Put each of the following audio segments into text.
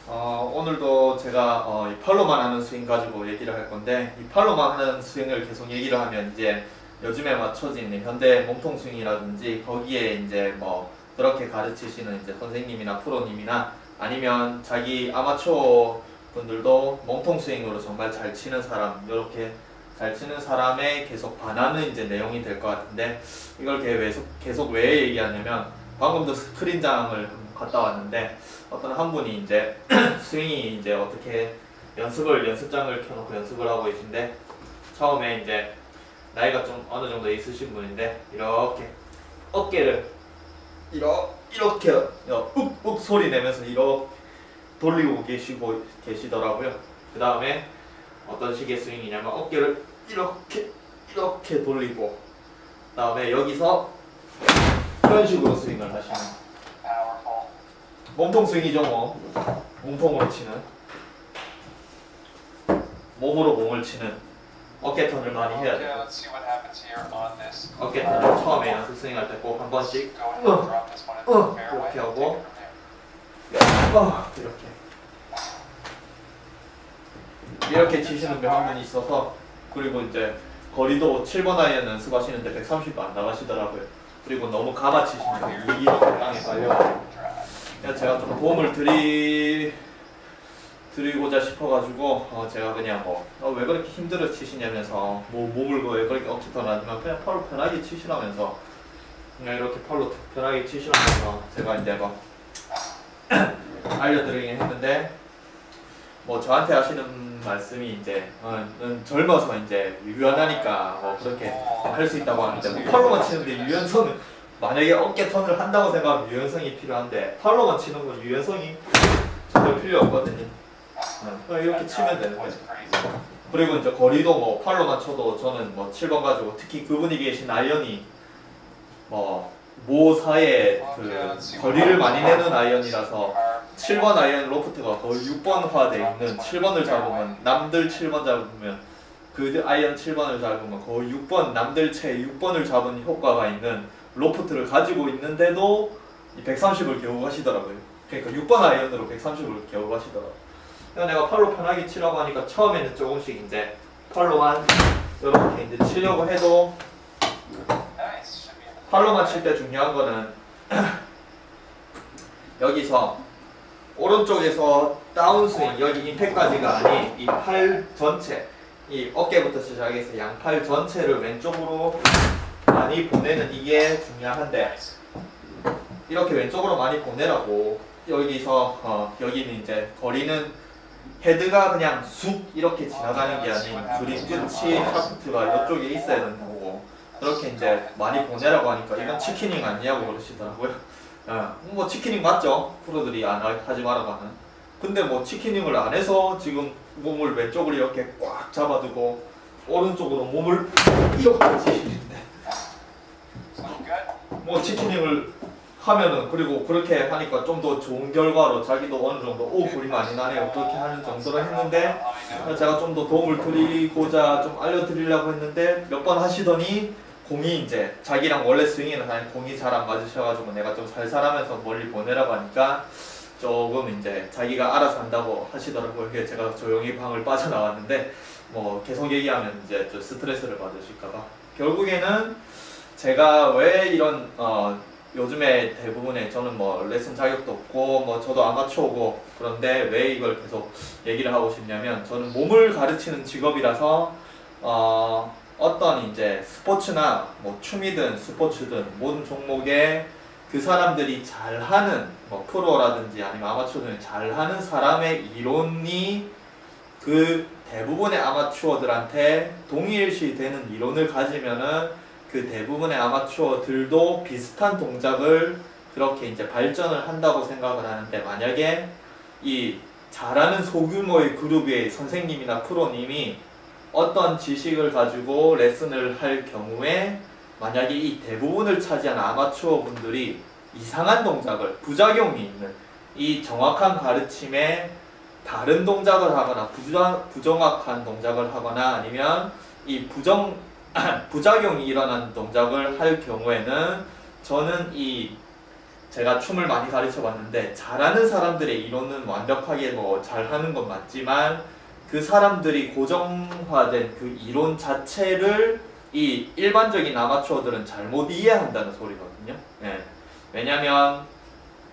오늘도 제가 이 팔로만 하는 스윙 가지고 얘기를 할 건데, 이 팔로만 하는 스윙을 계속 얘기를 하면 이제 요즘에 맞춰진 현대 몸통 스윙이라든지 거기에 이제 뭐 그렇게 가르치시는 이제 선생님이나 프로님이나 아니면 자기 아마추어 분들도 몸통 스윙으로 정말 잘 치는 사람, 이렇게 잘 치는 사람에 계속 반하는 이제 내용이 될 것 같은데, 이걸 계속 왜 얘기하냐면, 방금도 스크린장을 갔다 왔는데 어떤 한 분이 이제 스윙이 이제 어떻게 연습장을 켜놓고 연습을 하고 계신데, 처음에 이제 나이가 좀 어느 정도 있으신 분인데 이렇게 어깨를 이렇게 욱욱 소리 내면서 이렇게 돌리고 계시더라고요. 그 다음에 어떤 식의 스윙이냐면 어깨를 이렇게 돌리고, 그 다음에 여기서 이런 식으로 스윙을 하시는 몸통 스윙이죠. 뭐 몸통으로 치는, 몸으로 몸을 치는 어깨 턴을 많이 해야 돼요. 어깨 턴을 처음에 연습 스윙할 때 꼭 한 번씩 이렇게 하고 이렇게 치시는 분 한 분이 있어서, 그리고 이제 거리도 7번 아이언 연습하시는데 130도 안 나가시더라고요. 그리고 너무 감아 치시면 이렇게 땅에 깔려가지고, 제가 좀 도움을 드리고자 싶어가지고 제가 그냥 왜 그렇게 힘들어 치시냐면서 몸을 왜 그렇게 억지터 놔두면 그냥 팔로 편하게 치시라면서, 그냥 이렇게 팔로 편하게 치시라면서 제가 이제 알려드리긴 했는데, 저한테 하시는 말씀이 이제 젊어서 이제 유연하니까 그렇게 할 수 있다고 하는데, 팔로만 치는데 유연성은, 만약에 어깨 턴을 한다고 생각하면 유연성이 필요한데 팔로만 치는 건 유연성이 전혀 필요 없거든요. 이렇게 치면 되는 거죠. 그리고 이제 거리도 팔로만 쳐도 저는 7번 가지고, 특히 그분이 계신 아이언이 모사에 그 거리를 많이 내는 아이언이라서 7번 아이언 로프트가 거의 6번화 돼 있는, 7번을 잡으면 남들 7번 잡으면 그 아이언 7번을 잡으면 거의 6번, 남들 채 6번을 잡은 효과가 있는 로프트를 가지고 있는데도 130을 겨우 가시더라고요. 그러니까 6번 아이언으로 130을 겨우 가시더라고요. 그래서 내가 팔로 편하게 치라고 하니까 처음에는 조금씩 이제 팔로만 이렇게 이제 치려고 해도, 팔로만 칠 때 중요한 거는 여기서 오른쪽에서 다운스윙, 여기 임팩까지가 아닌 이 팔 전체, 이 어깨부터 시작해서 양팔 전체를 왼쪽으로 많이 보내는, 이게 중요한데, 이렇게 왼쪽으로 많이 보내라고. 여기서 여기는 이제 거리는 헤드가 그냥 쑥 이렇게 지나가는 게 아닌 그린 끝이 샤프트가 이쪽에 있어야 된다고, 그렇게 이제 많이 보내라고 하니까 이건 치키닝 아니냐고 그러시더라고요. 치키닝 맞죠? 프로들이 안 하지 말라고 하는. 근데 치키닝을 안 해서 지금 몸을 왼쪽으로 이렇게 꽉 잡아두고 오른쪽으로 몸을 이렇게 치시는데, 치키닝을 하면은, 그리고 그렇게 하니까 좀 더 좋은 결과로 자기도 어느 정도 골이 많이 나네요, 그렇게 하는 정도로 했는데, 제가 좀 더 도움을 드리고자 좀 알려드리려고 했는데 몇 번 하시더니 공이 이제 자기랑 원래 스윙이나 공이 잘 안 맞으셔가지고 내가 좀 살살하면서 멀리 보내라고 하니까 조금 이제 자기가 알아서 한다고 하시더라고요. 그게 제가 조용히 방을 빠져나왔는데, 계속 얘기하면 이제 좀 스트레스를 받으실까봐. 결국에는 제가 왜 이런 요즘에 대부분의, 저는 레슨 자격도 없고 저도 아마추어고, 그런데 왜 이걸 계속 얘기를 하고 싶냐면, 저는 몸을 가르치는 직업이라서 어떤 이제 스포츠나 춤이든 스포츠든 모든 종목에 그 사람들이 잘하는, 프로라든지 아니면 아마추어들이 잘하는 사람의 이론이 그 대부분의 아마추어들한테 동일시 되는 이론을 가지면은 그 대부분의 아마추어들도 비슷한 동작을 그렇게 이제 발전을 한다고 생각을 하는데, 만약에 이 잘하는 소규모의 그룹의 선생님이나 프로님이 어떤 지식을 가지고 레슨을 할 경우에, 만약에 이 대부분을 차지한 아마추어 분들이 이상한 동작을, 부작용이 있는 이 정확한 가르침에 다른 동작을 하거나 부정확한 동작을 하거나, 아니면 이 부작용이 일어나는 동작을 할 경우에는, 저는 이 제가 춤을 많이 가르쳐 봤는데 잘하는 사람들의 이론은 완벽하게 뭐 잘하는 건 맞지만 그 사람들이 고정화된 그 이론 자체를 이 일반적인 아마추어들은 잘못 이해한다는 소리거든요. 예. 왜냐면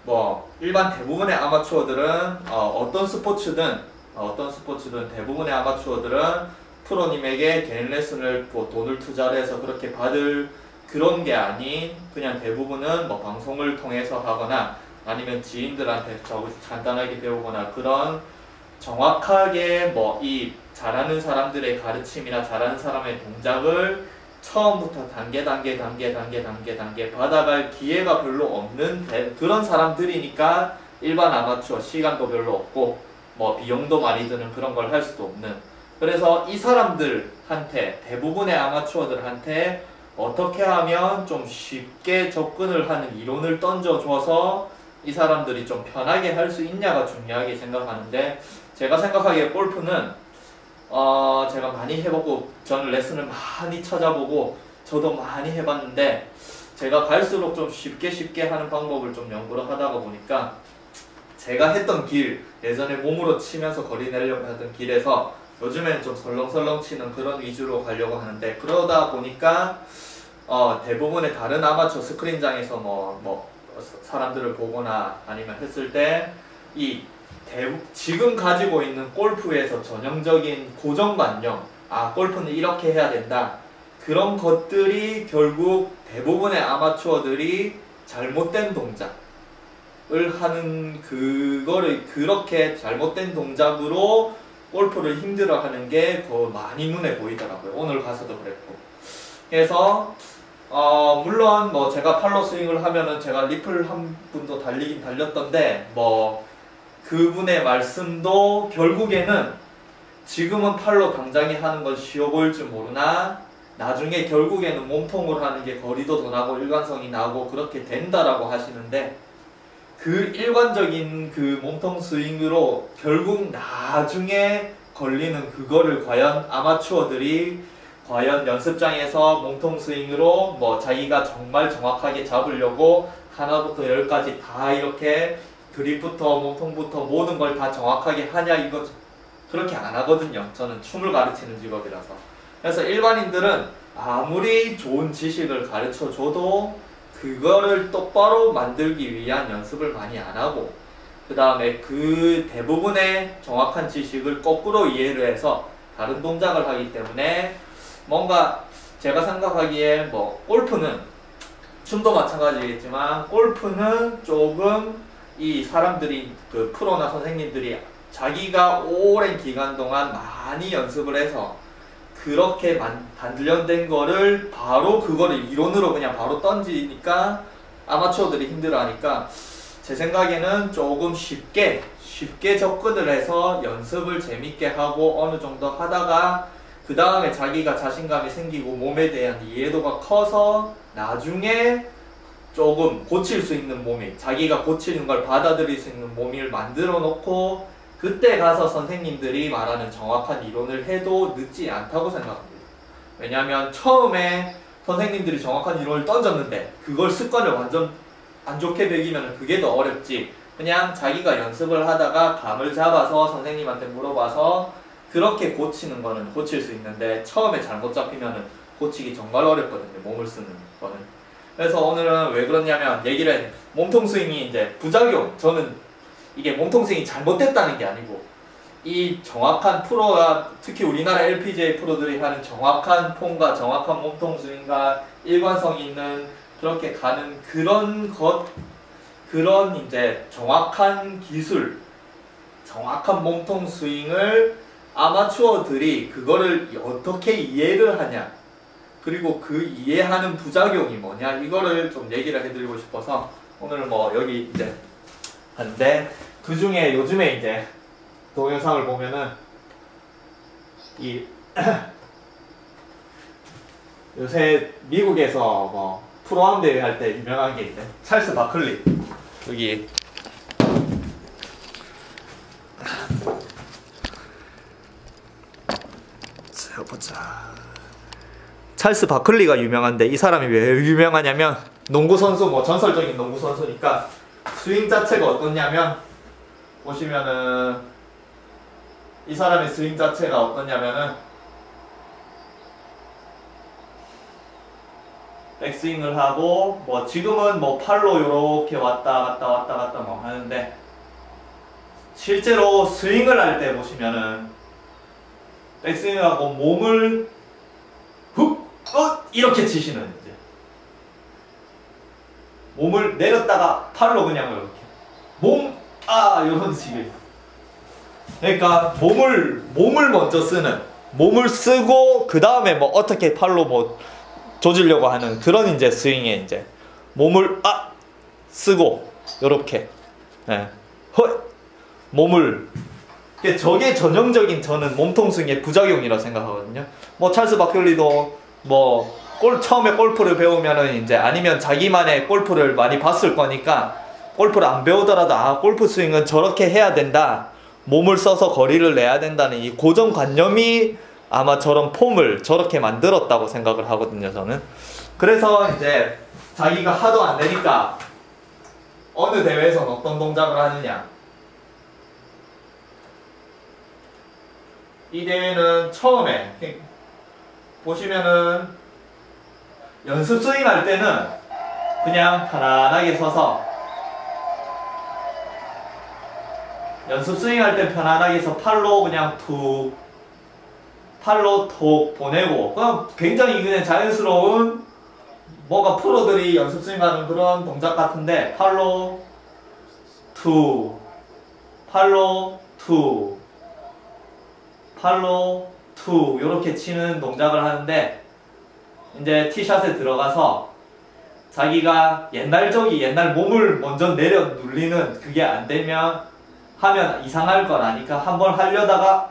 뭐 일반 대부분의 아마추어들은 어떤 스포츠든 대부분의 아마추어들은 프로님에게 개인 레슨을 뭐 돈을 투자를 해서 그렇게 받을 그런 게 아닌 그냥 대부분은 뭐 방송을 통해서 하거나 아니면 지인들한테 간단하게 배우거나 그런 정확하게 뭐 이 잘하는 사람들의 가르침이나 잘하는 사람의 동작을 처음부터 단계 받아갈 기회가 별로 없는 그런 사람들이니까 일반 아마추어 시간도 별로 없고 뭐 비용도 많이 드는 그런 걸 할 수도 없는, 그래서 이 사람들한테 대부분의 아마추어들한테 어떻게 하면 좀 쉽게 접근을 하는 이론을 던져줘서 이 사람들이 좀 편하게 할 수 있냐가 중요하게 생각하는데, 제가 생각하기에 골프는 제가 많이 해보고 저는 레슨을 많이 찾아보고 저도 많이 해봤는데 제가 갈수록 좀 쉽게 하는 방법을 좀 연구를 하다가 보니까 제가 했던 길, 예전에 몸으로 치면서 거리 내려고 하던 길에서 요즘에는 좀 설렁설렁 치는 그런 위주로 가려고 하는데, 그러다 보니까 대부분의 다른 아마추어 스크린장에서 뭐 사람들을 보거나 아니면 했을 때 지금 가지고 있는 골프에서 전형적인 고정관념, 골프는 이렇게 해야 된다, 그런 것들이 결국 대부분의 아마추어들이 잘못된 동작을 하는, 그거를 그렇게 잘못된 동작으로 골프를 힘들어하는 게 더 많이 눈에 보이더라고요. 오늘 가서도 그랬고. 그래서 물론 뭐 제가 팔로 스윙을 하면은 제가 리플 한 분도 달리긴 달렸던데 뭐 그분의 말씀도 결국에는 지금은 팔로 당장에 하는 건 쉬워 보일 줄 모르나 나중에 결국에는 몸통으로 하는 게 거리도 더 나고 일관성이 나고 그렇게 된다라고 하시는데, 그 일관적인 그 몸통 스윙으로 결국 나중에 걸리는 그거를 과연 아마추어들이 과연 연습장에서 몸통 스윙으로 뭐 자기가 정말 정확하게 잡으려고 하나부터 열까지 다 이렇게 그립부터 몸통부터 모든 걸 다 정확하게 하냐, 이거 그렇게 안 하거든요. 저는 춤을 가르치는 직업이라서. 그래서 일반인들은 아무리 좋은 지식을 가르쳐 줘도 그거를 똑바로 만들기 위한 연습을 많이 안 하고, 그 다음에 그 대부분의 정확한 지식을 거꾸로 이해를 해서 다른 동작을 하기 때문에 뭔가 제가 생각하기에 뭐 골프는 춤도 마찬가지겠지만 골프는 조금 이 사람들이 그 프로나 선생님들이 자기가 오랜 기간 동안 많이 연습을 해서 그렇게 단련된 거를 바로 그거를 이론으로 그냥 바로 던지니까 아마추어들이 힘들어하니까, 제 생각에는 조금 쉽게 접근을 해서 연습을 재밌게 하고 어느 정도 하다가 그 다음에 자기가 자신감이 생기고 몸에 대한 이해도가 커서 나중에 조금 고칠 수 있는 몸이, 자기가 고치는 걸 받아들일 수 있는 몸을 만들어 놓고 그때 가서 선생님들이 말하는 정확한 이론을 해도 늦지 않다고 생각합니다. 왜냐하면 처음에 선생님들이 정확한 이론을 던졌는데 그걸 습관을 완전 안 좋게 배기면 그게 더 어렵지, 그냥 자기가 연습을 하다가 감을 잡아서 선생님한테 물어봐서 그렇게 고치는 거는 고칠 수 있는데 처음에 잘못 잡히면 고치기 정말 어렵거든요, 몸을 쓰는 거는. 그래서 오늘은 왜 그러냐면 얘기를 몸통 스윙이 이제 부작용, 저는 이게 몸통 스윙이 잘못됐다는 게 아니고 이 정확한 프로가, 특히 우리나라 LPGA 프로들이 하는 정확한 폼과 정확한 몸통 스윙과 일관성 있는 그렇게 가는 그런 이제 정확한 기술, 정확한 몸통 스윙을 아마추어들이 그거를 어떻게 이해를 하냐, 그리고 그 이해하는 부작용이 뭐냐, 이거를 좀 얘기를 해드리고 싶어서 오늘 뭐 여기 이제 하는데, 그 중에 요즘에 이제 동영상을 보면은 이 요새 미국에서 뭐 프로암 대회 할 때 유명한 게 있는데 찰스 바클리, 여기 보자. 찰스 바클리가 유명한데 이 사람이 왜 유명하냐면 농구 선수, 뭐 전설적인 농구 선수니까 스윙 자체가 어떻냐면, 보시면은 이 사람의 스윙 자체가 어떻냐면은 백스윙을 하고, 뭐 지금은 뭐 팔로 요렇게 왔다 갔다 뭐 하는데, 실제로 스윙을 할 때 보시면은 백스윙을 하고 몸을 훅 이렇게 치시는, 이제 몸을 내렸다가 팔로 그냥 이렇게 이런 식이에요. 그러니까 몸을 먼저 쓰는, 몸을 쓰고 그 다음에 뭐 어떻게 팔로 뭐 조지려고 하는 그런 이제 스윙에 이제 몸을 쓰고 요렇게, 예. 몸을, 저게 전형적인 저는 몸통 스윙의 부작용이라고 생각하거든요. 뭐 찰스 바클리도 뭐 처음에 골프를 배우면은 이제, 아니면 자기만의 골프를 많이 봤을 거니까 골프를 안 배우더라도 골프 스윙은 저렇게 해야 된다, 몸을 써서 거리를 내야 된다는 이 고정관념이 아마 저런 폼을 저렇게 만들었다고 생각을 하거든요, 저는. 그래서 이제 자기가 하도 안 되니까 어느 대회에서는 어떤 동작을 하느냐, 이 대회는 처음에 보시면은 연습 스윙 할 때는 그냥 편안하게 서서, 연습 스윙 할 때 편안하게 서 팔로 그냥 팔로 톡 보내고, 그냥 굉장히 그냥 자연스러운, 뭔가 프로들이 연습 스윙 하는 그런 동작 같은데, 팔로 요렇게 치는 동작을 하는데, 이제 티샷에 들어가서 자기가 옛날 몸을 먼저 내려 눌리는 그게 안 되면, 하면 이상할 걸 아니까 한번 하려다가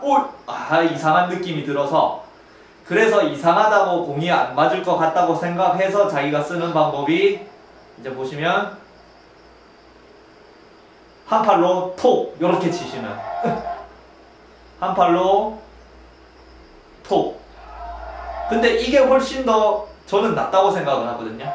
이상한 느낌이 들어서, 그래서 이상하다고 공이 안 맞을 것 같다고 생각해서 자기가 쓰는 방법이, 이제 보시면 한 팔로 톡 요렇게 치시는 한 팔로 톡. 근데 이게 훨씬 더 저는 낫다고 생각을 하거든요.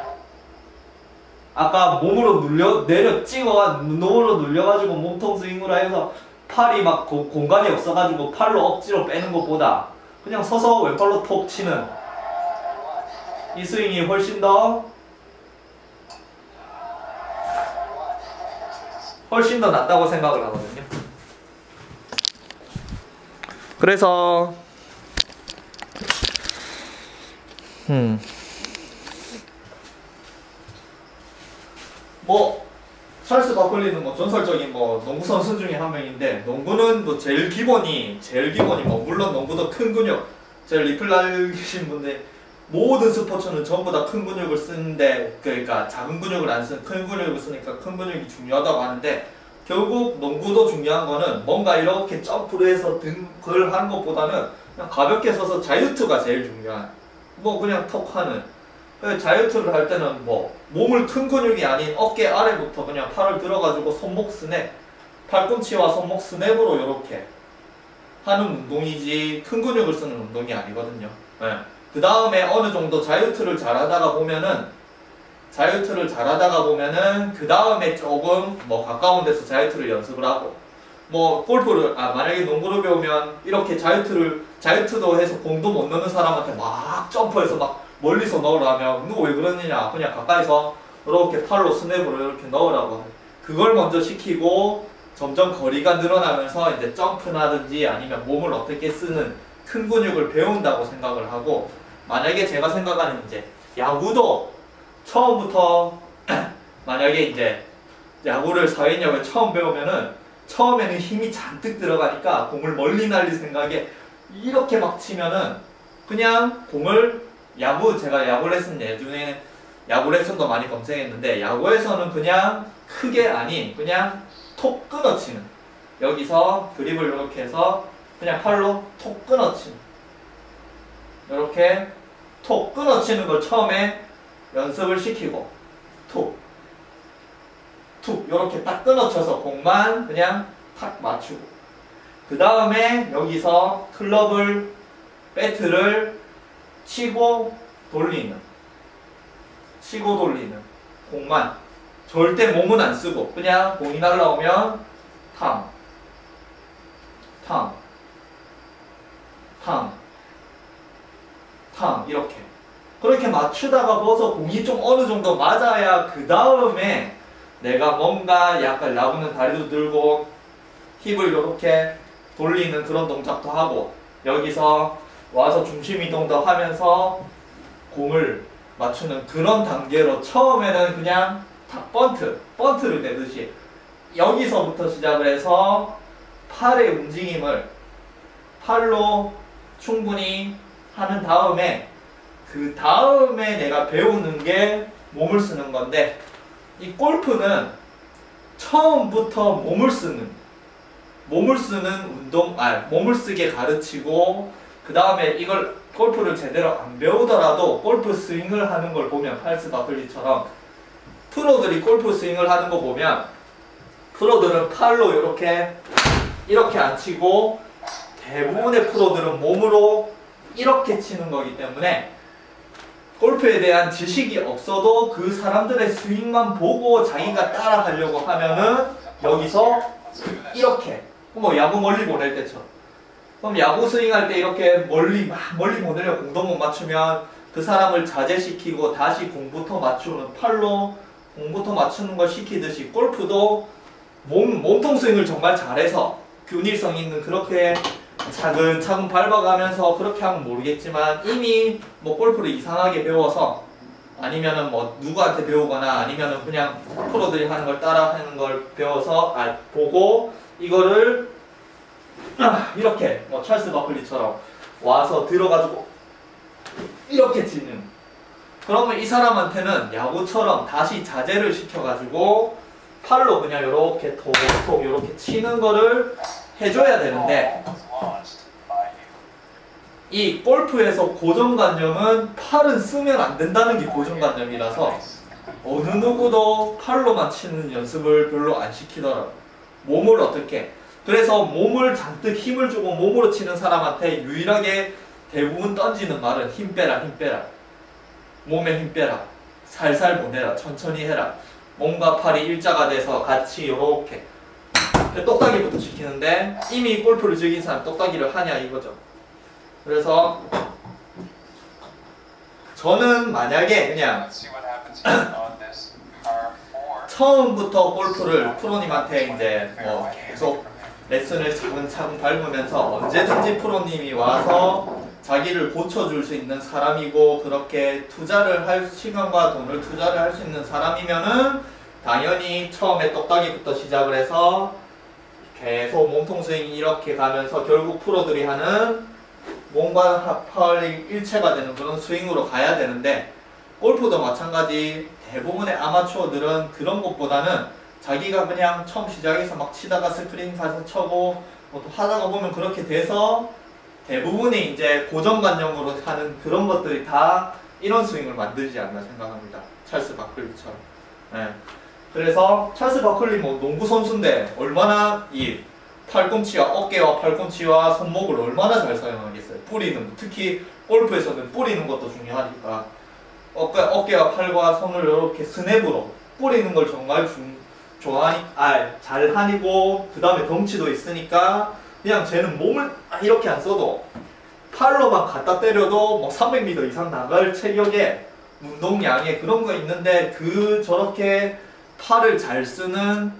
아까 몸으로 몸으로 눌려가지고 몸통 스윙으로 해서 팔이 막 공간이 없어가지고 팔로 억지로 빼는 것보다 그냥 서서 왼팔로 톡 치는 이 스윙이 훨씬 더 낫다고 생각을 하거든요. 그래서 뭐 찰스 바클리는 뭐 전설적인 뭐 농구 선수 중에 한 명인데, 농구는 뭐 제일 기본이 뭐 물론 농구도 큰 근육, 제 리플 날리신 분들 모든 스포츠는 전부 다 큰 근육을 쓰는데, 그러니까 작은 근육을 안 쓰는 큰 근육을 쓰니까 큰 근육이 중요하다고 하는데, 결국 농구도 중요한 거는 뭔가 이렇게 점프를 해서 등을 하는 것보다는 그냥 가볍게 서서 자유투가 제일 중요한, 뭐 그냥 턱 하는, 자유투를 할 때는 뭐 몸을 큰 근육이 아닌 어깨 아래부터 그냥 팔을 들어가지고 손목 스냅, 팔꿈치와 손목 스냅으로 이렇게 하는 운동이지 큰 근육을 쓰는 운동이 아니거든요. 그 다음에 어느 정도 자유투를 잘하다가 보면은 그 다음에 조금 뭐 가까운 데서 자유투를 연습을 하고, 뭐 골프를 만약에 농구를 배우면 이렇게 자유투도 해서 공도 못 넣는 사람한테 막 점프해서 막 멀리서 넣으라면 너 왜 그러느냐, 그냥 가까이서 이렇게 팔로 스냅으로 이렇게 넣으라고, 그걸 먼저 시키고 점점 거리가 늘어나면서 이제 점프나든지 아니면 몸을 어떻게 쓰는 큰 근육을 배운다고 생각을 하고, 만약에 제가 생각하는 이제 야구도 처음부터 만약에 이제 야구를 사회인야구를 처음 배우면은 처음에는 힘이 잔뜩 들어가니까 공을 멀리 날릴 생각에 이렇게 막 치면은 그냥 공을 제가 야구 레슨 예전에 야구 레슨도 많이 검색했는데, 야구에서는 그냥 크게 아닌 그냥 톡 끊어치는, 여기서 그립을 이렇게 해서 그냥 팔로 톡 끊어치는, 이렇게 톡 끊어치는 걸 처음에 연습을 시키고, 툭 이렇게 딱 끊어쳐서 공만 그냥 탁 맞추고, 그 다음에 여기서 배트를 치고 돌리는, 공만. 절대 몸은 안 쓰고 그냥 공이 날라오면 탕, 탕, 탕, 탕 이렇게. 그렇게 맞추다가 벌써 공이 좀 어느 정도 맞아야 그 다음에 내가 뭔가 약간 야구는 다리도 들고 힙을 이렇게 돌리는 그런 동작도 하고 여기서 와서 중심 이동도 하면서 공을 맞추는 그런 단계로 처음에는 그냥 탁 번트를 내듯이 여기서부터 시작을 해서 팔의 움직임을 팔로 충분히 하는 다음에 그 다음에 내가 배우는 게 몸을 쓰는 건데 이 골프는 처음부터 몸을 쓰는 운동, 몸을 쓰게 가르치고 그 다음에 이걸 골프를 제대로 안 배우더라도 골프 스윙을 하는 걸 보면 팔스 바클리처럼 프로들이 골프 스윙을 하는 거 보면 프로들은 팔로 이렇게 안 치고 대부분의 프로들은 몸으로 이렇게 치는 거기 때문에 골프에 대한 지식이 없어도 그 사람들의 스윙만 보고 자기가 따라 하려고 하면은 여기서 이렇게 뭐 야구 멀리 보낼 때처럼 그럼 야구 스윙할 때 이렇게 멀리 보내려 공도 못 맞추면 그 사람을 자제시키고 다시 공부터 맞추는 팔로 공부터 맞추는 걸 시키듯이 골프도 몸통 스윙을 정말 잘해서 균일성 있는 그렇게 차근차근 밟아가면서 그렇게 하면 모르겠지만 이미 뭐 골프를 이상하게 배워서 아니면은 뭐 누구한테 배우거나 아니면은 그냥 프로들이 하는 걸 따라 하는 걸 배워서 보고 이거를 이렇게 뭐 찰스 버클리처럼 와서 들어가지고 이렇게 치는 그러면 이 사람한테는 야구처럼 다시 자제를 시켜가지고 팔로 그냥 이렇게 톡톡 이렇게 치는 거를 해줘야 되는데 이 골프에서 고정관념은 팔은 쓰면 안 된다는 게 고정관념이라서 어느 누구도 팔로만 치는 연습을 별로 안 시키더라고요. 몸을 어떻게 그래서 몸을 잔뜩 힘을 주고 몸으로 치는 사람한테 유일하게 대부분 던지는 말은 힘 빼라 힘 빼라 몸에 힘 빼라 살살 보내라 천천히 해라 몸과 팔이 일자가 돼서 같이 이렇게 똑딱이부터 시키는데 이미 골프를 즐긴 사람 똑딱이를 하냐 이거죠. 그래서 저는 만약에 그냥 처음부터 골프를 프로님한테 이제 뭐 계속 레슨을 차근차근 밟으면서 언제든지 프로님이 와서 자기를 고쳐줄 수 있는 사람이고 그렇게 투자를 할 시간과 돈을 투자를 할 수 있는 사람이면은 당연히 처음에 똑딱이부터 시작을 해서 계속 몸통 스윙이 이렇게 가면서 결국 프로들이 하는 몸과 팔이 일체가 되는 그런 스윙으로 가야 되는데 골프도 마찬가지 대부분의 아마추어들은 그런 것보다는 자기가 그냥 처음 시작해서 막 치다가 스크린 가서 쳐고 뭐 또 하다가 보면 그렇게 돼서 대부분이 이제 고정관념으로 하는 그런 것들이 다 이런 스윙을 만들지 않나 생각합니다. 찰스 바클리처럼. 네. 그래서 찰스 바클리 뭐 농구 선수인데 얼마나 이 팔꿈치와 어깨와 팔꿈치와 손목을 얼마나 잘 사용하겠어요. 뿌리는 특히 골프에서는 뿌리는 것도 중요하니까 어깨와 팔과 손을 이렇게 스냅으로 뿌리는 걸 정말 잘 하니고 그 다음에 덩치도 있으니까 그냥 쟤는 몸을 이렇게 안 써도 팔로만 갖다 때려도 뭐 300m 이상 나갈 체격에 운동량에 그런 거 있는데 저렇게 팔을 잘 쓰는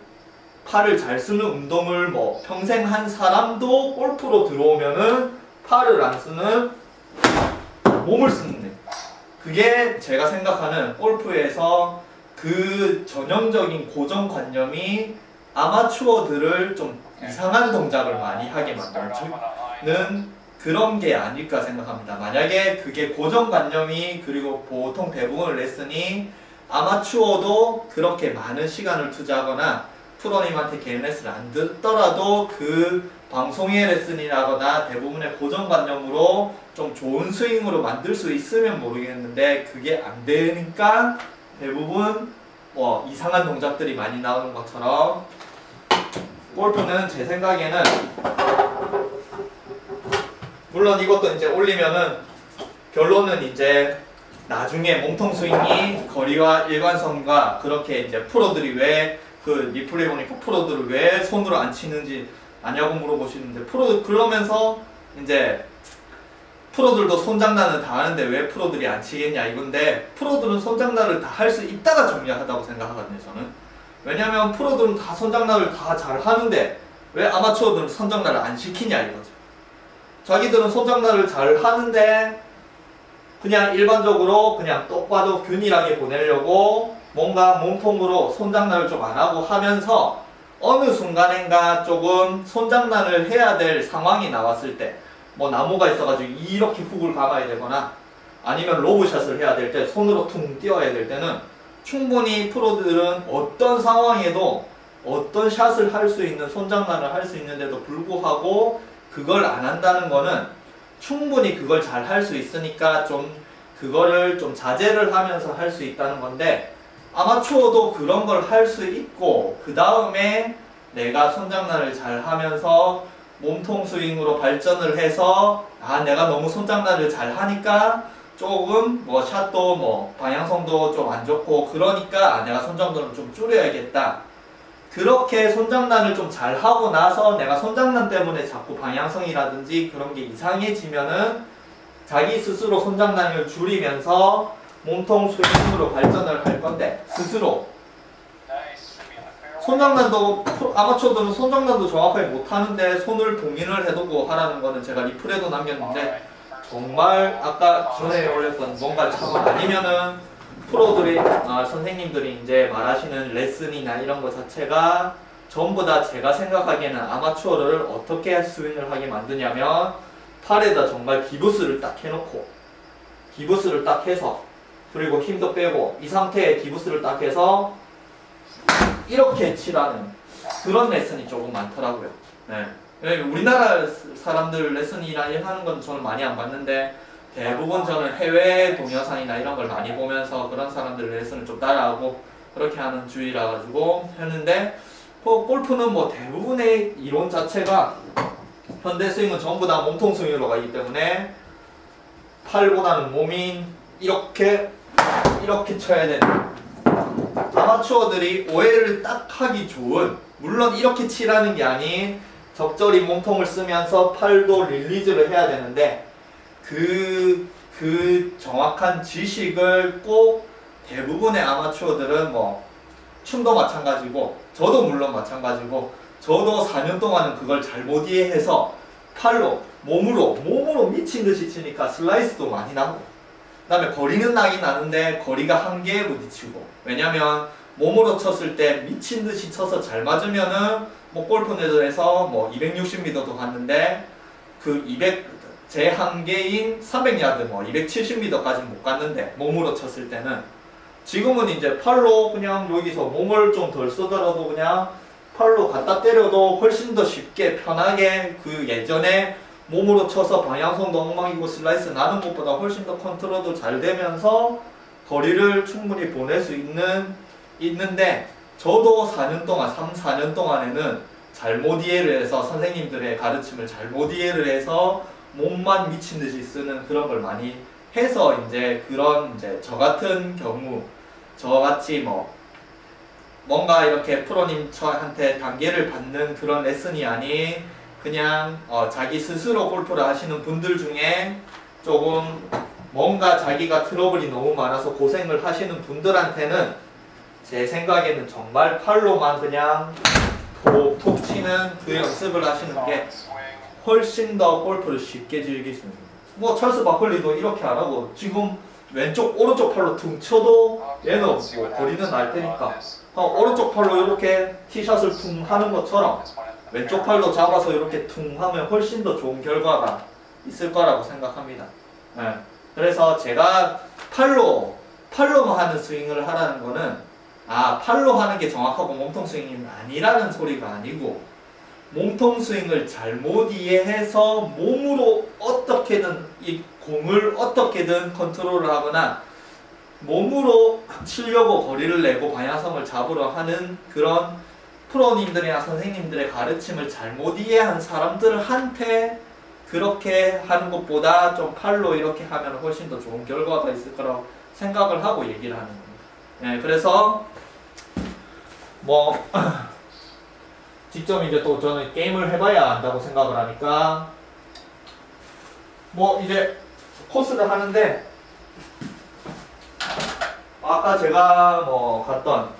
운동을 뭐 평생 한 사람도 골프로 들어오면은 팔을 안 쓰는 몸을 쓰는 데 그게 제가 생각하는 골프에서 그 전형적인 고정관념이 아마추어들을 좀 이상한 동작을 많이 하게 만드는 그런 게 아닐까 생각합니다. 만약에 그게 고정관념이 그리고 보통 대부분 레슨이 아마추어도 그렇게 많은 시간을 투자하거나 프로님한테 개인 레슨을 안 듣더라도 그 방송의 레슨이라거나 대부분의 고정관념으로 좀 좋은 스윙으로 만들 수 있으면 모르겠는데 그게 안 되니까 대부분 뭐 이상한 동작들이 많이 나오는 것처럼 골프는 제 생각에는 물론 이것도 이제 올리면은 결론은 이제 나중에 몸통 스윙이 거리와 일관성과 그렇게 이제 프로들이 왜 그 리플레이 보니까 프로들을 왜 손으로 안 치는지 아냐고 물어보시는데 그러면서 이제 프로들도 손장난을 다 하는데 왜 프로들이 안 치겠냐 이건데 프로들은 손장난을 다 할 수 있다가 중요하다고 생각하거든요 저는. 왜냐면 프로들은 다 손장난을 다 잘 하는데 왜 아마추어들은 손장난을 안 시키냐 이거죠. 자기들은 손장난을 잘 하는데 그냥 일반적으로 그냥 똑바로 균일하게 보내려고 뭔가 몸통으로 손장난을 좀 안 하고 하면서 어느 순간인가 조금 손장난을 해야 될 상황이 나왔을 때 뭐 나무가 있어가지고 이렇게 훅을 감아야 되거나 아니면 로브샷을 해야 될 때 손으로 퉁 띄워야 될 때는 충분히 프로들은 어떤 상황에도 어떤 샷을 할 수 있는 손장난을 할 수 있는데도 불구하고 그걸 안 한다는 거는 충분히 그걸 잘 할 수 있으니까 좀 그거를 좀 자제를 하면서 할 수 있다는 건데 아마추어도 그런 걸 할 수 있고 그 다음에 내가 손장난을 잘 하면서 몸통 스윙으로 발전을 해서 아 내가 너무 손장난을 잘 하니까 조금 뭐 샷도 뭐 방향성도 좀 안 좋고 그러니까 아 내가 손장난을 좀 줄여야겠다. 그렇게 손장난을 좀 잘 하고 나서 내가 손장난 때문에 자꾸 방향성이라든지 그런 게 이상해지면은 자기 스스로 손장난을 줄이면서 몸통 스윙으로 발전을 할 건데 스스로 손장난도 아마추어들은 손장난도 정확하게 못하는데 손을 봉인을 해두고 하라는 거는 제가 리플에도 남겼는데 정말 아까 전에 올렸던 뭔가 차원 아니면은 프로들이 선생님들이 이제 말하시는 레슨이나 이런 거 자체가 전부 다 제가 생각하기에는 아마추어를 어떻게 스윙을 하게 만드냐면 팔에다 정말 기부스를 딱 해놓고 기부스를 딱 해서 그리고 힘도 빼고 이 상태에 기부스를 딱 해서 이렇게 치라는 그런 레슨이 조금 많더라고요. 네. 우리나라 사람들 레슨이나 하는 건 저는 많이 안 봤는데 대부분 저는 해외 동영상이나 이런 걸 많이 보면서 그런 사람들 레슨을 좀 따라하고 그렇게 하는 주의라 가지고 했는데 골프는 뭐 대부분의 이론 자체가 현대 스윙은 전부 다 몸통 스윙으로 가기 때문에 팔보다는 몸이 이렇게 쳐야 되는 아마추어들이 오해를 딱 하기 좋은 물론 이렇게 치라는 게 아닌 적절히 몸통을 쓰면서 팔도 릴리즈를 해야 되는데 그 정확한 지식을 꼭 대부분의 아마추어들은 뭐 춤도 마찬가지고 저도 물론 마찬가지고 저도 4년 동안은 그걸 잘 못 이해해서 팔로 몸으로 미친 듯이 치니까 슬라이스도 많이 나고 그 다음에 거리는 나긴 나는데 거리가 한계에 부딪히고 왜냐면 몸으로 쳤을 때 미친 듯이 쳐서 잘 맞으면은 뭐 골프 내전에서 뭐 260m도 갔는데 그 제 한계인 300야드 뭐 270m까지 못 갔는데 몸으로 쳤을 때는 지금은 이제 팔로 그냥 여기서 몸을 좀 덜 쓰더라도 그냥 팔로 갖다 때려도 훨씬 더 쉽게 편하게 그 예전에 몸으로 쳐서 방향성도 엉망이고 슬라이스 나는 것보다 훨씬 더 컨트롤도 잘 되면서 거리를 충분히 보낼 수 있는데 저도 4년 동안 4년 동안에는 잘못 이해를 해서 선생님들의 가르침을 잘못 이해를 해서 몸만 미친 듯이 쓰는 그런 걸 많이 해서 이제 그런 이제 저 같은 경우 저같이 뭐 뭔가 이렇게 프로님한테 단계를 받는 그런 레슨이 아닌 그냥 자기 스스로 골프를 하시는 분들 중에 조금 뭔가 자기가 트러블이 너무 많아서 고생을 하시는 분들한테는 제 생각에는 정말 팔로만 그냥 톡 치는 그 연습을 하시는 게 훨씬 더 골프를 쉽게 즐길 수 있는 뭐 찰스 바클리도 이렇게 안 하고 지금 왼쪽 오른쪽 팔로 퉁 쳐도 얘는 뭐 거리는 날 테니까 오른쪽 팔로 이렇게 티샷을 퉁 하는 것처럼 왼쪽 팔로 잡아서 이렇게 퉁 하면 훨씬 더 좋은 결과가 있을 거라고 생각합니다. 네. 그래서 제가 팔로만 하는 스윙을 하라는 거는 팔로 하는 게 정확하고 몸통 스윙이 아니라는 소리가 아니고 몸통 스윙을 잘못 이해해서 몸으로 어떻게든 이 공을 어떻게든 컨트롤을 하거나 몸으로 치려고 거리를 내고 방향성을 잡으려 하는 그런 프로님들이나 선생님들의 가르침을 잘못 이해한 사람들한테 그렇게 하는 것보다 좀 팔로 이렇게 하면 훨씬 더 좋은 결과가 있을 거라고 생각을 하고 얘기를 하는 겁니다. 네, 그래서 뭐 직접 이제 또 저는 게임을 해봐야 안다고 생각을 하니까 뭐 이제 코스를 하는데 아까 제가 뭐 갔던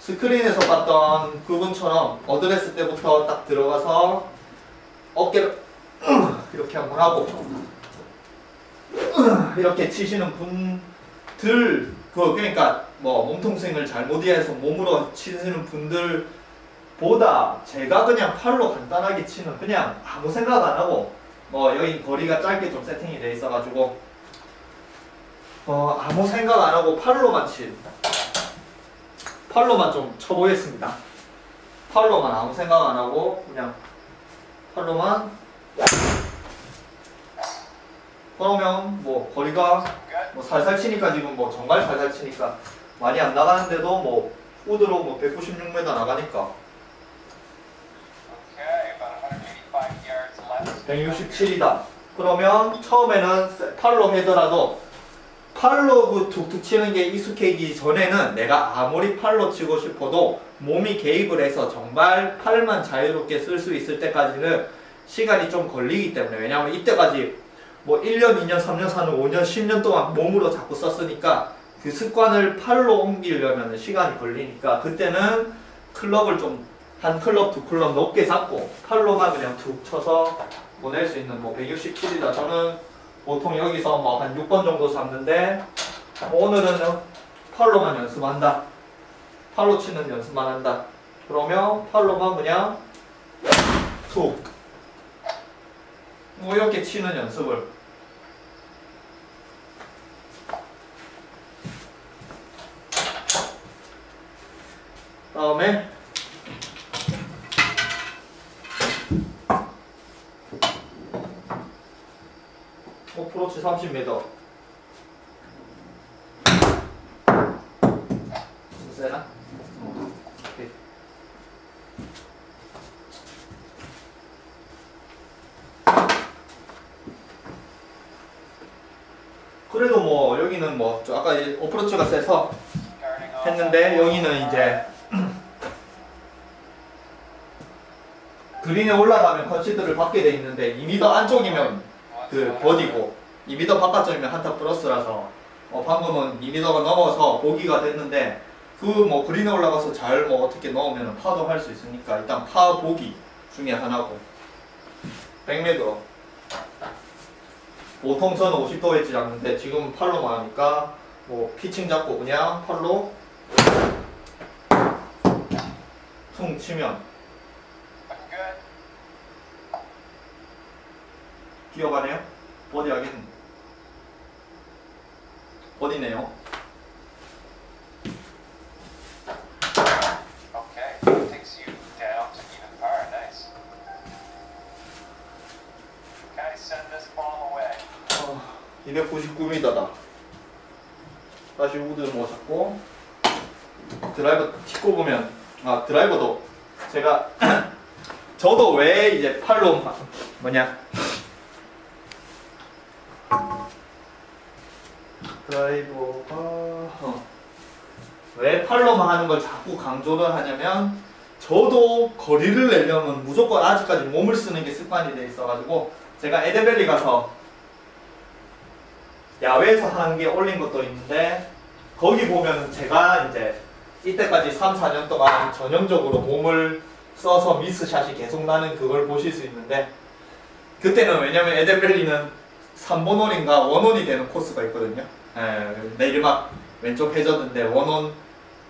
스크린에서 봤던 그분처럼 어드레스 때부터 딱 들어가서 어깨를 이렇게 한번 하고 이렇게 치시는 분들 그러니까 뭐 몸통스윙을 잘못 이해해서 몸으로 치시는 분들보다 제가 그냥 팔로 간단하게 치는 그냥 아무 생각 안 하고 뭐 여기 거리가 짧게 좀 세팅이 돼 있어가지고 아무 생각 안 하고 팔로만 좀 쳐보겠습니다. 팔로만 아무 생각 안 하고 그냥 팔로만 그러면 뭐 거리가 뭐 살살 치니까 지금 뭐 정말 살살 치니까 많이 안 나가는데도 뭐 우드로 뭐 196m 나가니까 167이다. 그러면 처음에는 팔로 해더라도 팔로 그 툭툭 치는 게 익숙해지기 전에는 내가 아무리 팔로 치고 싶어도 몸이 개입을 해서 정말 팔만 자유롭게 쓸 수 있을 때까지는 시간이 좀 걸리기 때문에 왜냐하면 이때까지 뭐 1년, 2년, 3년, 4년, 5년, 10년 동안 몸으로 자꾸 썼으니까 그 습관을 팔로 옮기려면 시간이 걸리니까 그때는 클럽을 좀 한 클럽, 두 클럽 높게 잡고 팔로만 그냥 툭 쳐서 보낼 수 있는 뭐 167이다. 저는 보통 여기서 뭐 한 6번 정도 잡는데 오늘은 팔로만 연습한다. 팔로 치는 연습만 한다. 그러면 팔로만 그냥 툭 뭐 이렇게 치는 연습을 다음에 어프로치 30m 세나? 오케이. 그래도 뭐 여기는 뭐 아까 어프로치가 세서 했는데 여기는 이제 그린에 올라가면 컨시드를 받게 돼 있는데 2m 안쪽이면 그 버디고 2m 바깥쪽이면 한타 플러스라서 방금은 2m가 넘어서 보기가 됐는데 그 뭐 그린에 올라가서 잘 뭐 어떻게 넣으면 파도 할 수 있으니까 일단 파 보기 중에 하나고 100m 보통 저는 50도 웨지 잡는데 지금 팔로만 하니까 뭐 피칭 잡고 그냥 팔로 퉁 치면 기어가네요? 버디 하긴 버디네요. Okay, takes you down to even par. Nice. Okay, send this ball away. 299m다. 다시 우드 뭐 잡고 드라이버 짚고 보면 드라이버도 제가 저도 왜 이제 팔로 드라이버가 왜 팔로만 하는 걸 자꾸 강조를 하냐면 저도 거리를 내려면 무조건 아직까지 몸을 쓰는 게 습관이 돼 있어가지고 제가 에데벨리 가서 야외에서 하는 게 올린 것도 있는데 거기 보면 제가 이제 이때까지 3, 4년 동안 전형적으로 몸을 써서 미스샷이 계속 나는 그걸 보실 수 있는데 그때는 왜냐면 에데벨리는 3번 홀인가 원혼이 되는 코스가 있거든요. 내리막 왼쪽 해저드인데 원혼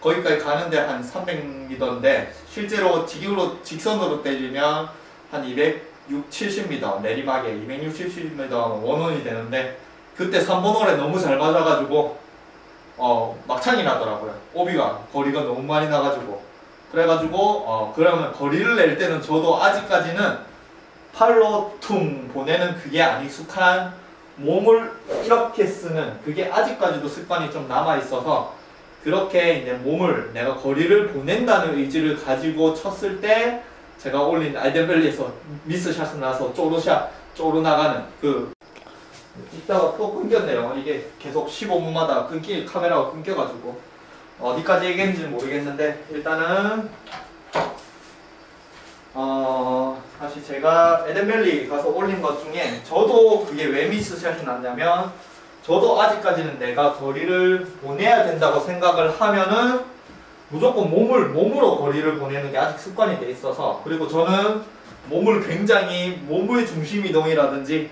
거기까지 가는데 한 300m인데 실제로 직선으로 때리면 한 260, 70m 내리막에 260, 70m 원혼이 되는데 그때 3번 홀에 너무 잘 맞아가지고 막창이 나더라고요. 오비가 거리가 너무 많이 나가지고 그래가지고 그러면 거리를 낼 때는 저도 아직까지는 팔로 퉁 보내는 그게 안 익숙한 몸을 이렇게 쓰는 그게 아직까지도 습관이 좀 남아있어서 그렇게 이제 몸을 내가 거리를 보낸다는 의지를 가지고 쳤을 때 제가 올린 아이덴밸리에서 미스샷을 나서 쪼로 나가는 그 이따가 또 끊겼네요. 이게 계속 15분마다 카메라가 끊겨가지고 어디까지 얘기했는지 모르겠는데 일단은 다시 제가 에덴밸리 가서 올린 것 중에 저도 그게 왜 미스샷이 났냐면 저도 아직까지는 내가 거리를 보내야 된다고 생각을 하면은 무조건 몸으로 거리를 보내는 게 아직 습관이 돼 있어서 그리고 저는 몸의 중심 이동이라든지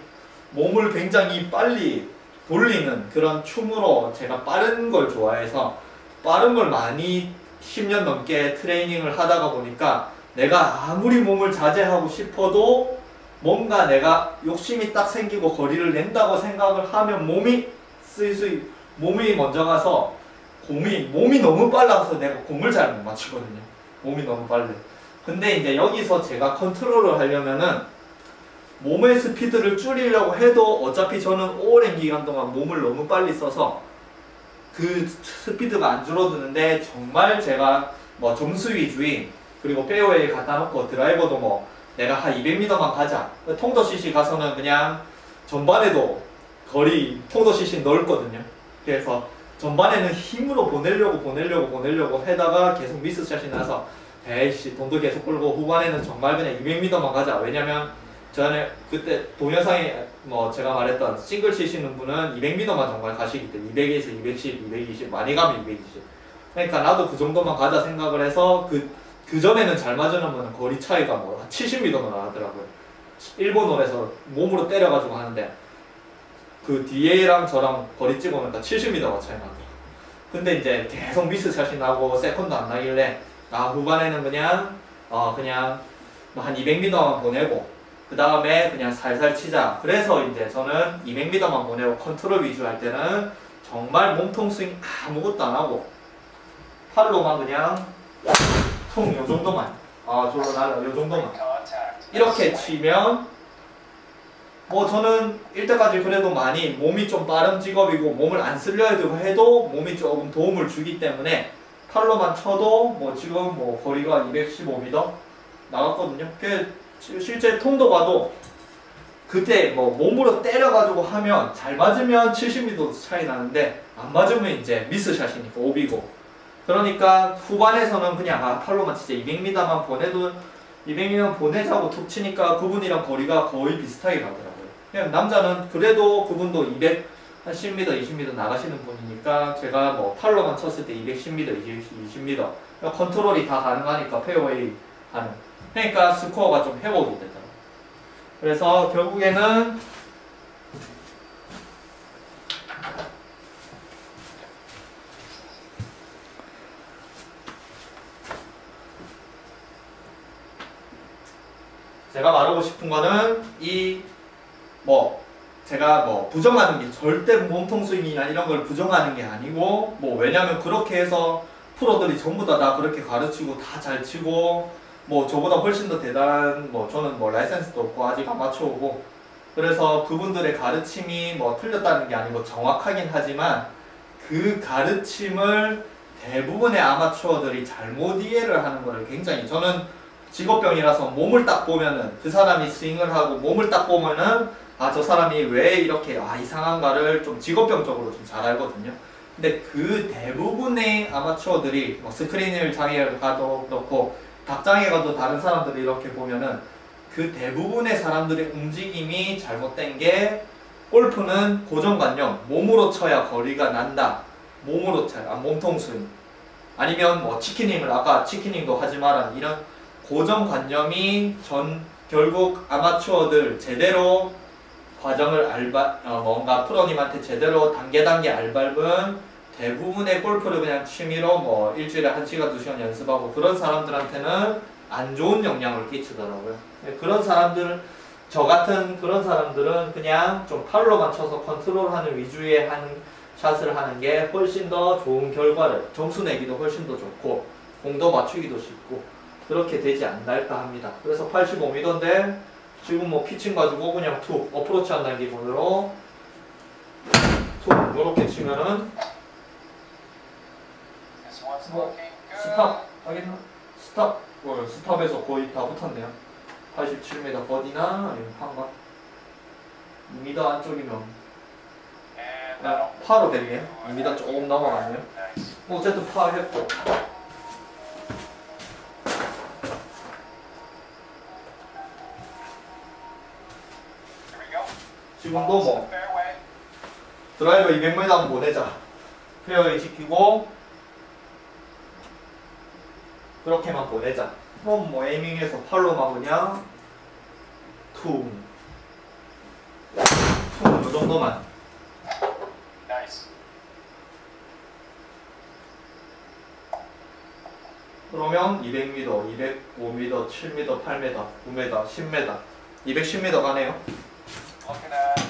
몸을 굉장히 빨리 돌리는 그런 춤으로 제가 빠른 걸 좋아해서 빠른 걸 많이 10년 넘게 트레이닝을 하다가 보니까 내가 아무리 몸을 자제하고 싶어도 뭔가 내가 욕심이 딱 생기고 거리를 낸다고 생각을 하면 몸이 먼저 가서 몸이 너무 빨라서 내가 공을 잘 못 맞추거든요. 몸이 너무 빨래. 근데 이제 여기서 제가 컨트롤을 하려면은 몸의 스피드를 줄이려고 해도 어차피 저는 오랜 기간 동안 몸을 너무 빨리 써서 그 스피드가 안 줄어드는데 정말 제가 뭐 점수 위주의 그리고 페어웨이 갖다 놓고 드라이버도 뭐 내가 한 200m만 가자. 통도 CC 가서는 그냥 전반에도 거리 통도 CC 넓거든요. 그래서 전반에는 힘으로 보내려고 하다가 계속 미스샷이 나서 에이씨 돈도 계속 끌고 후반에는 정말 그냥 200m만 가자. 왜냐면 전에 그때 동영상에 뭐 제가 말했던 싱글 치시는 분은 200m만 정말 가시기 때문에 200에서 210, 220 많이 가면 220. 그러니까 나도 그 정도만 가자 생각을 해서 그 전에는 잘 맞으면 거리 차이가 뭐 70m만 나더라고요. 일본어에서 몸으로 때려가지고 하는데 그 DA랑 저랑 거리 찍어보니까 70m가 차이 나더라고요. 근데 이제 계속 미스샷이 나고 세컨드 안 나길래 후반에는 그냥 한 200m만 보내고 그 다음에 그냥 살살 치자. 그래서 이제 저는 200m만 보내고 컨트롤 위주 할 때는 정말 몸통 스윙 아무것도 안 하고 팔로만 그냥 통 요 정도만 저로 날라 요 정도만 이렇게 치면 뭐 저는 이때까지 그래도 많이 몸이 좀 빠른 직업이고 몸을 안 쓰려 해도 몸이 조금 도움을 주기 때문에 팔로만 쳐도 뭐 지금 뭐 거리가 215m 나갔거든요. 실제 통도 봐도 그때 뭐 몸으로 때려가지고 하면 잘 맞으면 70m 차이 나는데 안 맞으면 이제 미스샷이니까 오비고 그러니까 후반에서는 그냥 팔로만 치자 200m만 보내도 200m 보내자고 툭 치니까 그분이랑 거리가 거의 비슷하게 가더라고요. 그냥 남자는 그래도 그분도 200 한 10m, 20m 나가시는 분이니까 제가 뭐 팔로만 쳤을 때 210m, 20m 컨트롤이 다 가능하니까 페어웨이 하는 그러니까 스코어가 좀 회복이 되더라고요. 그래서 결국에는 제가 말하고 싶은 거는 제가 부정하는 게 절대 몸통 스윙이나 이런 걸 부정하는 게 아니고 왜냐면 그렇게 해서 프로들이 전부 다 그렇게 가르치고 다 잘 치고 저보다 훨씬 더 대단한 저는 라이센스도 없고 아직 아마추어고 그래서 그분들의 가르침이 틀렸다는 게 아니고 정확하긴 하지만 그 가르침을 대부분의 아마추어들이 잘못 이해를 하는 거를 굉장히 저는 직업병이라서 몸을 딱 보면은 그 사람이 스윙을 하고 몸을 딱 보면은 저 사람이 왜 이렇게 이상한가를 좀 직업병적으로 좀 잘 알거든요. 근데 그 대부분의 아마추어들이 스크린을 장애를 가도 그렇고 닭장에 가도 다른 사람들이 이렇게 보면은 그 대부분의 사람들의 움직임이 잘못된 게 골프는 고정관념 몸으로 쳐야 거리가 난다. 몸으로 쳐야 몸통 스윙 아니면 치키닝을 아까 치키닝도 하지 마라 이런 고정관념이 결국 아마추어들 제대로 과정을 뭔가 프로님한테 제대로 단계 알밟은 대부분의 골프를 그냥 취미로 일주일에 1시간 2시간 연습하고 그런 사람들한테는 안 좋은 영향을 끼치더라고요. 그런 사람들 저 같은 그런 사람들은 그냥 좀 팔로만 쳐서 컨트롤하는 위주의 샷을 하는 게 훨씬 더 좋은 결과를 점수 내기도 훨씬 더 좋고 공도 맞추기도 쉽고 그렇게 되지 않을까 합니다. 그래서 85m인데 지금 피칭 가지고 그냥 툭 어프로치 한다는 기분으로 툭 이렇게 치면은 뭐 looking good. 스탑 하겠나? 스탑 스탑에서 거의 다 붙었네요. 87m 버디나 아니면 판가 2m 안쪽이면 And 그냥 that'll 파로 되게 2m 조금 넘어갔네요. nice. 뭐 어쨌든 파 했고 Here we go. 지금도 Balls in 뭐 the fairway. 드라이버 200m 한번 보내자. 페어웨이 지키고 그렇게만 보내자. 그럼 뭐 에이밍해서 팔로만 그냥 퉁 이 정도만. Nice. 그러면 200m, 205m, 7m, 8m, 9m, 10m, 210m 가네요. Looking at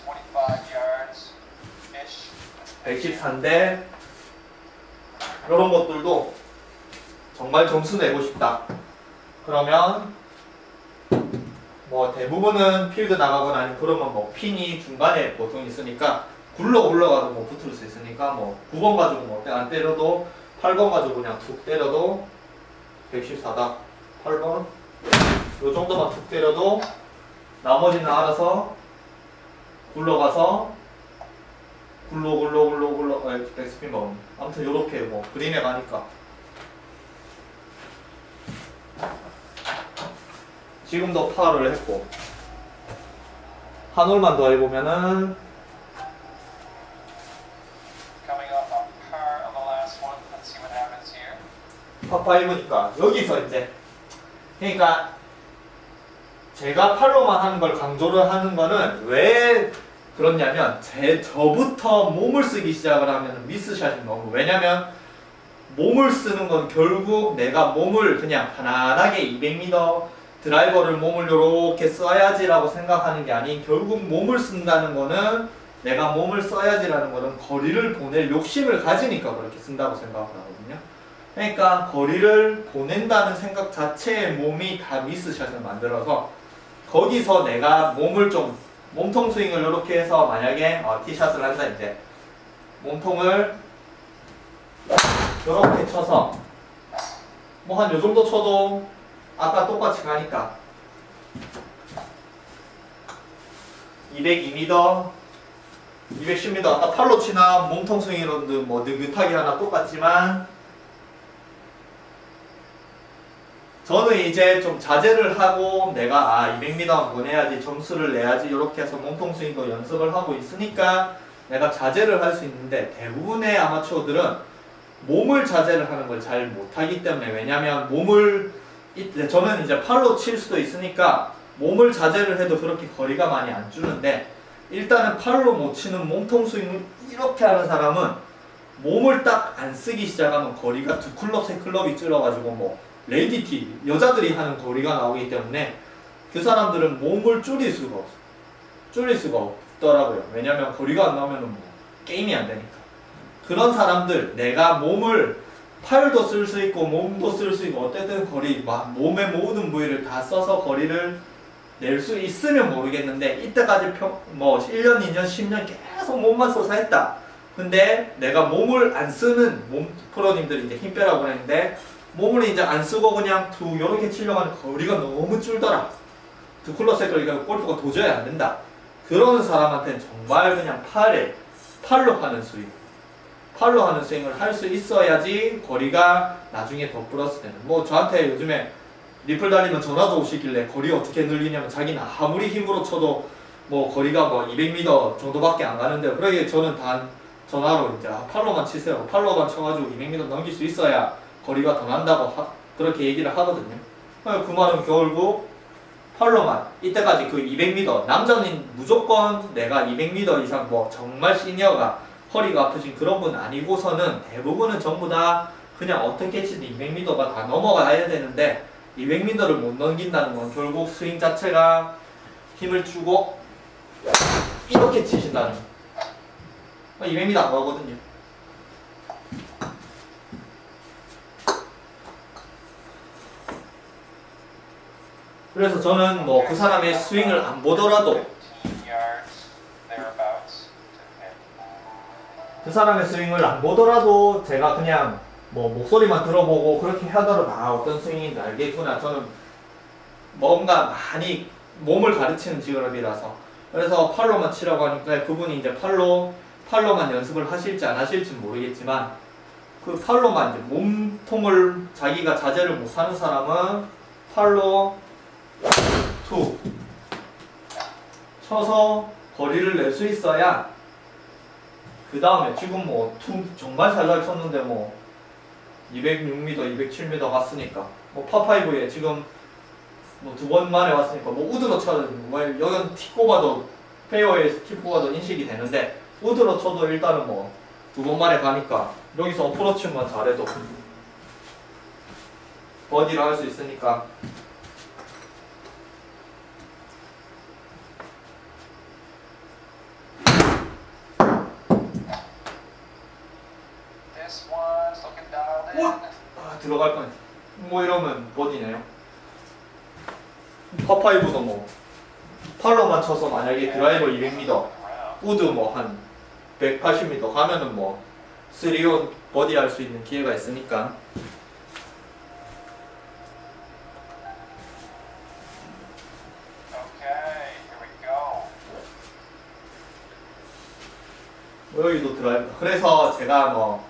125 yards ish. 114인데 이런 것들도 정말 점수 내고 싶다. 그러면 뭐 대부분은 필드 나가거나 아니면 그러면 뭐 핀이 중간에 보통 있으니까 굴러가도 뭐 붙을 수 있으니까 뭐 9번 가지고 뭐 안 때려도 8번 가지고 그냥 툭 때려도 114다. 8번 요 정도만 툭 때려도 나머지는 알아서 굴러가서 굴러 백스핀 먹음. 아무튼 요렇게 뭐 그림에 가니까 지금도 파를 했고 한 홀만 더 해보면은 Coming off a par on the last one. Let's see what happens here. 파5니까 여기서 이제 그러니까 제가 팔로만 하는 걸 강조를 하는 거는 왜 그렇냐면 저부터 몸을 쓰기 시작을 하면 미스샷이 너무 왜냐면 몸을 쓰는 건 결국 내가 몸을 그냥 편안하게 200m 드라이버를 몸을 이렇게 써야지라고 생각하는 게 아닌 결국 몸을 쓴다는 거는 내가 몸을 써야지라는 거는 거리를 보낼 욕심을 가지니까 그렇게 쓴다고 생각을 하거든요. 그러니까 거리를 보낸다는 생각 자체에 몸이 다 미스샷을 만들어서 거기서 내가 몸을 좀 몸통 스윙을 이렇게 해서 만약에 티샷을 한다 이제 몸통을 이렇게 쳐서 뭐 한 요 정도 쳐도 아까 똑같이 가니까 202m 210m 아까 팔로 치나 몸통 스윙이로든 뭐 느긋하게 하나 똑같지만 저는 이제 좀 자제를 하고 내가 200m만 보내야지 점수를 내야지 이렇게 해서 몸통 스윙도 연습을 하고 있으니까 내가 자제를 할 수 있는데 대부분의 아마추어들은 몸을 자제를 하는 걸 잘 못하기 때문에 왜냐면 몸을 저는 이제 팔로 칠 수도 있으니까 몸을 자제를 해도 그렇게 거리가 많이 안 주는데 일단은 팔로 못 치는 몸통 스윙을 이렇게 하는 사람은 몸을 딱 안 쓰기 시작하면 거리가 2클럽, 3클럽이 줄어가지고 뭐 레이디티 여자들이 하는 거리가 나오기 때문에 그 사람들은 몸을 줄일 수가 없더라고요. 왜냐면 거리가 안 나오면 뭐 게임이 안 되니까. 그런 사람들 내가 몸을 팔도 쓸 수 있고 몸도 쓸 수 있고 어쨌든 거리 몸의 모든 부위를 다 써서 거리를 낼 수 있으면 모르겠는데 이때까지 뭐 1년, 2년, 10년 계속 몸만 써서 했다. 근데 내가 몸을 안 쓰는 프로님들이 이제 힘 빼라고 그랬는데 몸을 이제 안 쓰고 그냥 요렇게 치려고 하는 거리가 너무 줄더라. 클럽 거리가 골프가 도저히 안 된다. 그런 사람한테는 정말 그냥 팔로 하는 스윙을 할 수 있어야지 거리가 나중에 더 플러스 되는. 뭐 저한테 요즘에 리플 달리면 전화도 오시길래 거리 어떻게 늘리냐면 자기는 아무리 힘으로 쳐도 뭐 거리가 뭐 200m 정도밖에 안 가는데 그러게 저는 단 전화로 이제 팔로만 치세요. 팔로만 쳐가지고 200m 넘길 수 있어야 거리가 더 난다고 그렇게 얘기를 하거든요. 그 말은 결국 팔로만 이때까지 그 200m 남자는 무조건 내가 200m 이상 뭐 정말 시니어가 허리가 아프신 그런 분 아니고서는 대부분은 전부 다 그냥 어떻게 치든 200m가 다 넘어가야 되는데 200m를 못 넘긴다는 건 결국 스윙 자체가 힘을 주고 이렇게 치신다는 거. 200m 안 가거든요. 그래서 저는 뭐 그 사람의 스윙을 안 보더라도 15 yards thereabouts to hit. 그 사람의 스윙을 안 보더라도 제가 그냥 뭐 목소리만 들어보고 그렇게 하더라도 아 어떤 스윙인지 알겠구나. 저는 뭔가 많이 몸을 가르치는 직업이라서 그래서 팔로만 치라고 하니까 그분이 이제 팔로만 연습을 하실지 안 하실지는 모르겠지만 그 팔로만 이제 몸통을 자기가 자제를 못하는 사람은 팔로 투 쳐서 거리를 낼 수 있어야 그 다음에 지금 뭐 투 정말 잘 쳤는데 뭐 206m, 207m 갔으니까 뭐 파5에 지금 뭐 2번 만에 왔으니까 뭐 우드로 쳐도 뭐 여긴 티 꼽아도 페어웨이에서 티 꼽아도 인식이 되는데 우드로 쳐도 일단은 뭐 2번 만에 가니까 여기서 어프로치만 잘해도 버디를 할 수 있으니까 This one's looking dialed in. 아 들어갈 뻔. 뭐 이러면 버디네요. 파5도 뭐 팔로만 쳐서 만약에 드라이버 200m 우드 뭐 한 180m 가면은 뭐 3온 버디 할 수 있는 기회가 있으니까. Okay, here we go. 여기도 드라이버. 그래서 제가 뭐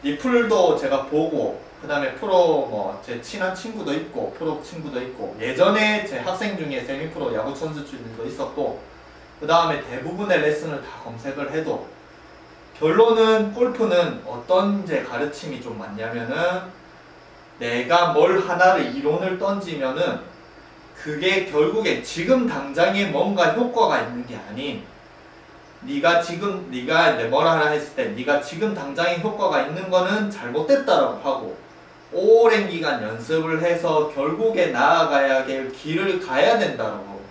리플도 제가 보고 그 다음에 프로 뭐 제 친한 친구도 있고 프로 친구도 있고 예전에 제 학생 중에 세미프로 야구 선수들도 있었고 그 다음에 대부분의 레슨을 다 검색을 해도 결론은 골프는 어떤 이제 가르침이 좀 많냐면은 내가 뭘 하나를 이론을 던지면은 그게 결국에 지금 당장에 뭔가 효과가 있는 게 아닌 네가 이제 뭐라 하나 했을 때 네가 지금 당장에 효과가 있는 거는 잘못됐다라고 하고 오랜 기간 연습을 해서 결국에 나아가야 될 길을 가야 된다라고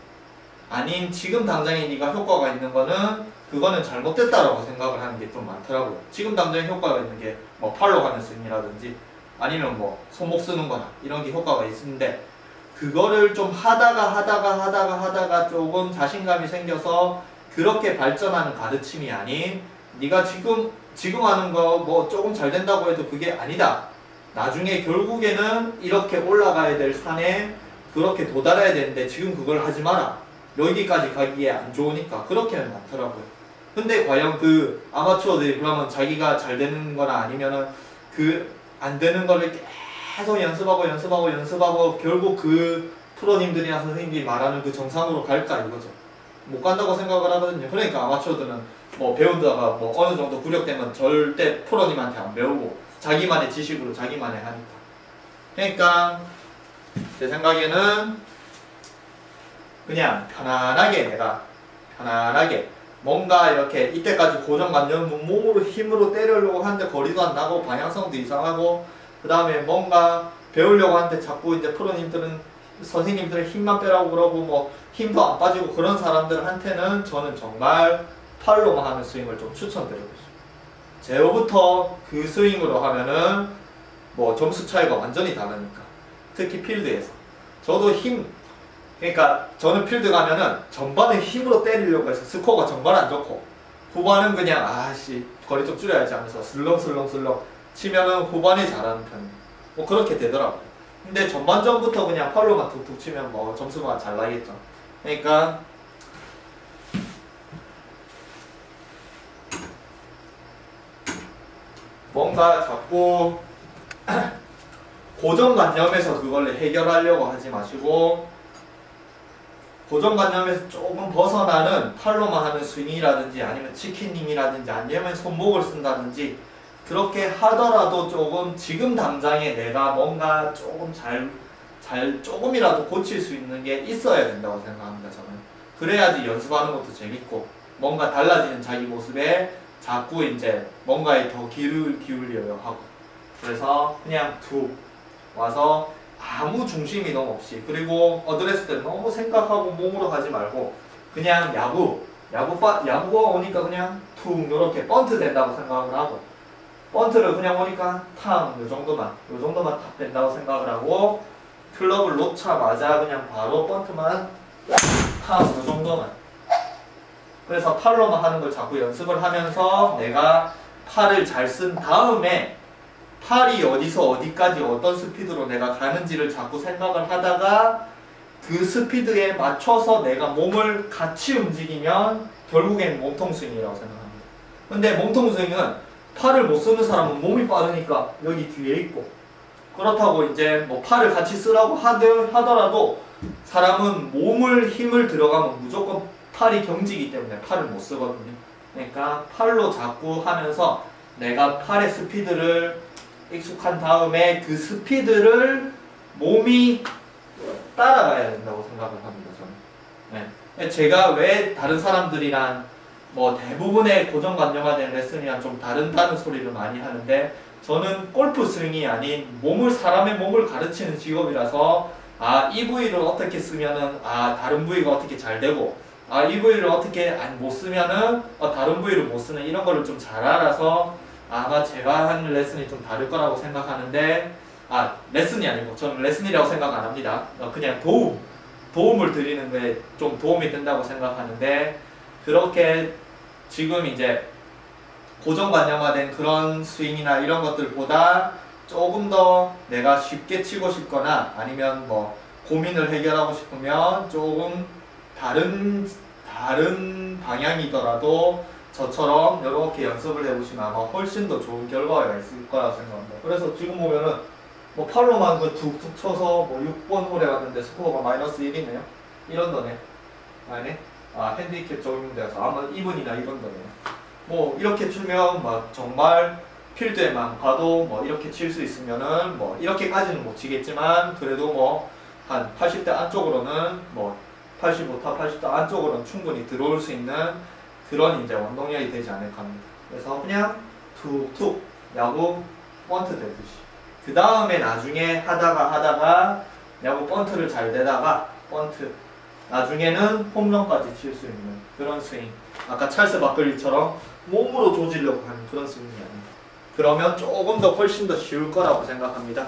아닌 지금 당장에 네가 효과가 있는 거는 그거는 잘못됐다라고 생각을 하는 게 좀 많더라고요. 지금 당장에 효과가 있는 게 뭐 팔로 가는 스윙이라든지 아니면 뭐 손목 쓰는 거나 이런 게 효과가 있는데 그거를 좀 하다가 조금 자신감이 생겨서 그렇게 발전하는 가르침이 아닌 네가 지금 하는 거 뭐 조금 잘 된다고 해도 그게 아니다. 나중에 결국에는 이렇게 올라가야 될 산에 그렇게 도달해야 되는데 지금 그걸 하지 마라. 여기까지 가기에 안 좋으니까 그렇게는 많더라고요. 근데 과연 그 아마추어들이 그러면 자기가 잘 되는 거나 아니면은 그 안 되는 거를 계속 연습하고 결국 그 프로님들이나 선생님들이 말하는 그 정상으로 갈까 이거죠. 못 간다고 생각을 하거든요. 그러니까 아마추어들은 뭐 배우다가 뭐 어느 정도 구력되면 절대 프로님한테 안 배우고 자기만의 지식으로 자기만의 하니까. 그러니까 제 생각에는 그냥 편안하게 뭔가 이렇게 이때까지 고정관념 몸으로 힘으로 때리려고 하는데 거리도 안 나고 방향성도 이상하고 그 다음에 뭔가 배우려고 하는데 자꾸 이제 프로님들은 선생님들은 힘만 빼라고 그러고 뭐 힘도 안 빠지고 그런 사람들한테는 저는 정말 팔로만 하는 스윙을 좀 추천드리고 싶어요. 제로부터 그 스윙으로 하면은 뭐 점수 차이가 완전히 다르니까 특히 필드에서 저도 그러니까 저는 필드 가면은 전반에 힘으로 때리려고 해서 스코어가 정말 안 좋고 후반은 그냥 아씨 거리 좀 줄여야지 하면서 슬렁슬렁 치면은 후반에 잘하는 편이에요. 뭐 그렇게 되더라고요. 근데 전반전부터 그냥 팔로만 툭툭 치면 뭐 점수가 잘 나겠죠. 그러니까 뭔가 자꾸 고정관념에서 그걸 해결하려고 하지 마시고 고정관념에서 조금 벗어나는 팔로만 하는 스윙이라든지 아니면 치킨닝이라든지 아니면 손목을 쓴다든지 그렇게 하더라도 조금 지금 당장에 내가 뭔가 조금 조금이라도 고칠 수 있는 게 있어야 된다고 생각합니다. 저는 그래야지 연습하는 것도 재밌고 뭔가 달라지는 자기 모습에 자꾸 이제 뭔가에 더 기울여야 하고 그래서 그냥 툭 와서 아무 중심이 너무 없이 그리고 어드레스 때 너무 생각하고 몸으로 가지 말고 그냥 야구가 오니까 그냥 툭 요렇게 번트 된다고 생각을 하고 번트를 그냥 오니까 탕 요 정도만 탁 된다고 생각을 하고 클럽을 놓자마자 그냥 바로 번트만 탕 요 정도만 그래서 팔로만 하는 걸 자꾸 연습을 하면서 내가 팔을 잘 쓴 다음에 팔이 어디서 어디까지 어떤 스피드로 내가 가는지를 자꾸 생각을 하다가 그 스피드에 맞춰서 내가 몸을 같이 움직이면 결국엔 몸통 스윙이라고 생각합니다. 근데 몸통 스윙은 팔을 못 쓰는 사람은 몸이 빠르니까 여기 뒤에 있고, 그렇다고 이제 뭐 팔을 같이 쓰라고 하더라도 사람은 몸을 힘을 들어가면 무조건 팔이 경직이기 때문에 팔을 못 쓰거든요. 그러니까 팔로 자꾸 하면서 내가 팔의 스피드를 익숙한 다음에 그 스피드를 몸이 따라가야 된다고 생각을 합니다. 저는. 네. 제가 왜 다른 사람들이랑 뭐 대부분의 고정관념화된 레슨이랑 좀 다른다는 소리를 많이 하는데, 저는 골프 스윙이 아닌 사람의 몸을 가르치는 직업이라서 이 부위를 어떻게 쓰면은 다른 부위가 어떻게 잘 되고, 이 부위를 어떻게 못 쓰면은 다른 부위를 못 쓰는 이런 거를 좀 잘 알아서 아마 제가 하는 레슨이 좀 다를 거라고 생각하는데, 레슨이 아니고 저는 레슨이라고 생각 안 합니다. 그냥 도움을 드리는데 좀 도움이 된다고 생각하는데, 그렇게 지금 이제 고정관념화된 그런 스윙이나 이런 것들보다 조금 더 내가 쉽게 치고 싶거나 아니면 뭐 고민을 해결하고 싶으면 조금 다른 방향이더라도 저처럼 이렇게 연습을 해보시면 아마 훨씬 더 좋은 결과가 있을 거라고 생각합니다. 그래서 지금 보면은 뭐 팔로만 툭툭 쳐서 뭐 6번 홀에 왔는데 스코어가 마이너스 1이네요. 이런 거네. 아니네. 핸디캡 적용돼서 아마 2번이나 이런 거네요. 뭐 이렇게 치면 막 정말 필드에만 봐도 뭐 이렇게 칠 수 있으면은 뭐 이렇게까지는 못 치겠지만 그래도 뭐 한 80대 안쪽으로는 뭐 85타 80타 안쪽으로는 충분히 들어올 수 있는 그런 이제 원동력이 되지 않을까 합니다. 그래서 그냥 툭툭 야구 번트 되듯이, 그 다음에 나중에 하다가 야구 번트를 잘 대다가 번트, 나중에는 홈런까지 칠 수 있는 그런 스윙, 아까 찰스 바클리처럼 몸으로 조지려고 하는 그런 스윙이 아닙니다. 그러면 조금 더 훨씬 더 쉬울 거라고 생각합니다.